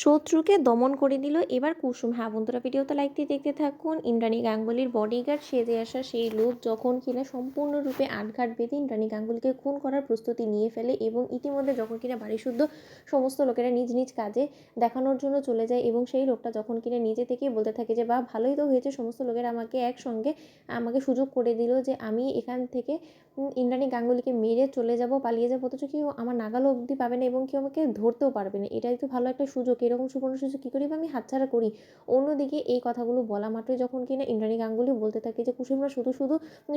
শত্রুকে দমন করে দিল এবার কুসুম। হ্যাঁ বন্ধুরা, ভিডিওতে লাইক দিয়ে দেখতে থাকুন। ইন্দ্রাণী গাঙ্গুলির বডিগার্ড সেজে আসা সেই লোক যখন কিনা সম্পূর্ণরূপে আটঘাট বেঁধে ইন্দ্রাণী গাঙ্গুলিকে খুন করার প্রস্তুতি নিয়ে ফেলে এবং ইতিমধ্যে যখন কিনা বাড়িশুদ্ধ সমস্ত লোকেরা নিজ নিজ কাজে দেখানোর জন্য চলে যায় এবং সেই লোকটা যখন কিনা নিজে থেকেই বলতে থাকে যে বা ভালোই তো হয়েছে, সমস্ত লোকেরা আমাকে একসঙ্গে আমাকে সুযোগ করে দিল যে আমি এখান থেকে ইন্দ্রাণী গাঙ্গুলিকে মেরে চলে যাব, পালিয়ে যাবো, অথচ কেউ আমার নাগাল অবধি পাবে না এবং কেউ আমাকে ধরতেও পারবে না। এটাই তো ভালো একটা সুযোগ, এরকম সুবর্ণ সুযোগ কী করি বা আমি হাতছাড়া করি। অন্যদিকে এই কথাগুলো বলা মাত্রই যখন কিনা ইন্দ্রাণী গাঙ্গুলি বলতে থাকে যে কুসুমরা শুধু শুধু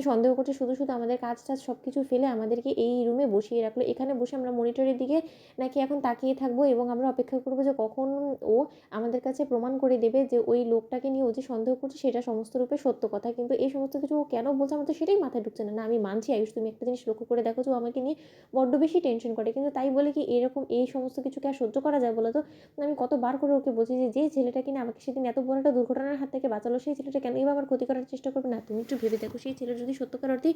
সন্দেহ করছে, শুধু শুধু আমাদের কাজ টাজ সব কিছু ফেলে আমাদেরকে এই রুমে বসিয়ে রাখলো, এখানে বসে আমরা মনিটরের দিকে নাকি এখন তাকিয়ে থাকবো এবং আমরা অপেক্ষা করবো যে কখন ও আমাদের কাছে প্রমাণ করে দেবে যে ওই লোকটাকে নিয়ে ও যে সন্দেহ করছে সেটা সমস্ত রূপে সত্য কথা। কিন্তু এই সমস্ত কিছু ও কেন বলছে আমার তো সেটাই মাথায় ঢুকছে না। না আমি মানছি আয়ুষ, তুমি একটা জিনিস লক্ষ্য করে দেখো যে ও আমাকে নিয়ে বড্ড বেশি টেনশন করে, কিন্তু তাই বলে কি এরকম এই সমস্ত কিছুকে আর সহ্য করা যায় বলো তো? আমি কতবার করে ওকে বলছি যে যে ছেলেটা কিনা আমাকে সেদিন এত বড় একটা দুর্ঘটনার হাত থেকে বাঁচালো, সেই ছেলেটা কেনই বা আমার ক্ষতি করার চেষ্টা করবে? না তুমি একটু ভেবে দেখো, সেই ছেলের যদি সত্যকার অর্থেই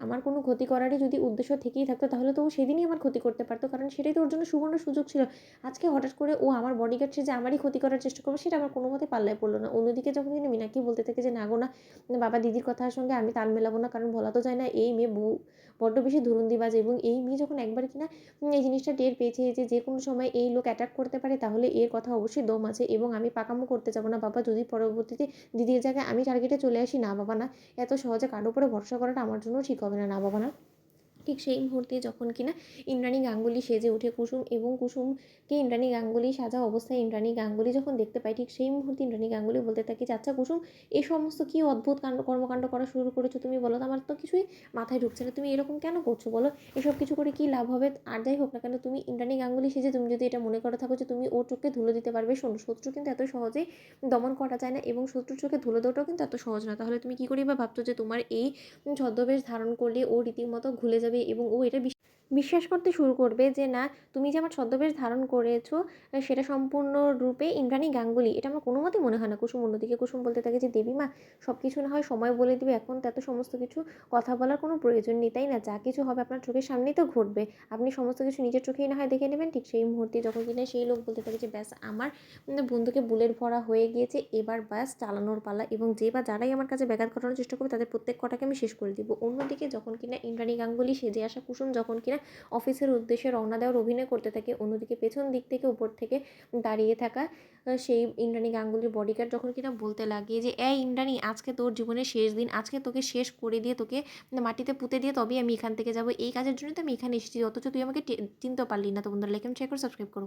আমার কোনো ক্ষতি করারই যদি উদ্দেশ্য থেকেই থাকতো তাহলে তো ও সেদিনই আমার ক্ষতি করতে পারতো, কারণ সেটাই তো ওর জন্য সুবর্ণ সুযোগ ছিল। আজকে হঠাৎ করে ও আমার বডিগার্ড সে যে আমারই ক্ষতি করার চেষ্টা করবে সেটা আমার কোনো মতে পাল্লায় পড়লো না। অন্যদিকে যখন কিনা মীনাক্ষী বলতে থাকে যে না গো না, বাবা দিদির কথার সঙ্গে আমি তাল মেলাবো না, কারণ বলা তো যায় না এই মেয়ে বড্ড বেশি ধুরুন্দিবাজ এবং এই মেয়ে যখন একবার কিনা এই জিনিসটা টের পেয়েছে যে কোনো সময় এই লোক অ্যাটাক করতে পারে, তাহলে এর কথা অবশ্যই দম আছে এবং আমি পাকামো করতে যাবো না বাবা। যদি পরবর্তীতে দিদির জায়গায় আমি টার্গেটে চলে আসি, না বাবা না, এত সহজে কারোর উপরে ভরসা করাটা আমার জন্য ঠিক হবে না, না বাবা না। ঠিক সেই মুহূর্তে যখন কিনা ইন্দ্রাণী গাঙ্গুলি সেজে ওঠে কুসুম এবং কুসুমকে ইন্দ্রাণী গাঙ্গুলি সাজা অবস্থায় ইন্দ্রাণী গাঙ্গুলি যখন দেখতে পায়, ঠিক সেই মুহূর্তে ইন্দ্রাণী গাঙ্গুলি বলতে থাকে যে আচ্ছা কুসুম, এই সমস্ত কী অদ্ভুত কর্মকাণ্ড করা শুরু করেছো তুমি, বলো তো? আমার তো কিছুই মাথায় ঢুকছে না, তুমি এরকম কেন করছো বলো? এসব কিছু করে কী লাভ হবে? আর যাই হোক না কেন, তুমি ইন্দ্রাণী গাঙ্গুলি সেজে তুমি যদি এটা মনে করে থাকো যে তুমি ওর চোখে ধুলো দিতে পারবে, শোনো শত্রু কিন্তু এত সহজেই দমন করা যায় না এবং শত্রুর চোখে ধুলো দেওয়াটাও কিন্তু এত সহজ না। তাহলে তুমি কী করেই বা ভাবছো যে তোমার এই ছদ্মবেশ ধারণ করলে ও রীতিমতো ঘুলে যাবে এবং ও এটা বিশ্বাস করতে শুরু করবে যে না, তুমি যে আমার ছদ্মবেশ ধারণ করেছো সেটা সম্পূর্ণরূপে ইন্দ্রাণী গাঙ্গুলি, এটা আমার কোনো মতেই মনে হয় না। কুসুম অন্যদিকে কুসুম বলতে থাকে যে দেবীমা, সব কিছু না হয় সময় বলে দিবে, এখন তো এত সমস্ত কিছু কথা বলার কোনো প্রয়োজন নেই, তাই না? যা কিছু হবে আপনার চোখের সামনেই তো ঘটবে, আপনি সমস্ত কিছু নিজের চোখেই না হয় দেখে নেবেন। ঠিক সেই মুহূর্তে যখন কিনা সেই লোক বলতে থাকে যে ব্যাস আমার বন্ধুকে বুলেট ভরা হয়ে গিয়েছে, এবার ব্যাস চালানোর পালা এবং যে বা যারাই আমার কাছে ব্যাঘাত ঘটানোর চেষ্টা করবে তাদের প্রত্যেক কটাকে আমি শেষ করে দিব। অন্যদিকে যখন কিনা ইন্দ্রাণী গাঙ্গুলি সেজে আসা কুসুম যখন কিনা অফিসের উদ্দেশ্যে রওনা দেওয়ার অভিনয় করতে থাকে, অন্যদিকে পেছন দিক থেকে উপর থেকে দাঁড়িয়ে থাকা সেই ইন্দ্রাণী গাঙ্গুলির বডিগার্ড যখন কিনা বলতে লাগে যে এই ইন্দ্রাণী, আজকে তোর জীবনের শেষ দিন, আজকে তোকে শেষ করে দিয়ে তোকে মাটিতে পুঁতে দিয়ে তবেই আমি এখান থেকে যাবো, এই কাজের জন্য তো আমি এখানে এসেছি, অথচ তুই আমাকে চিনতে পারলি না। তো বন্ধুরা লাইক এন্ড শেয়ার করে সাবস্ক্রাইব করো।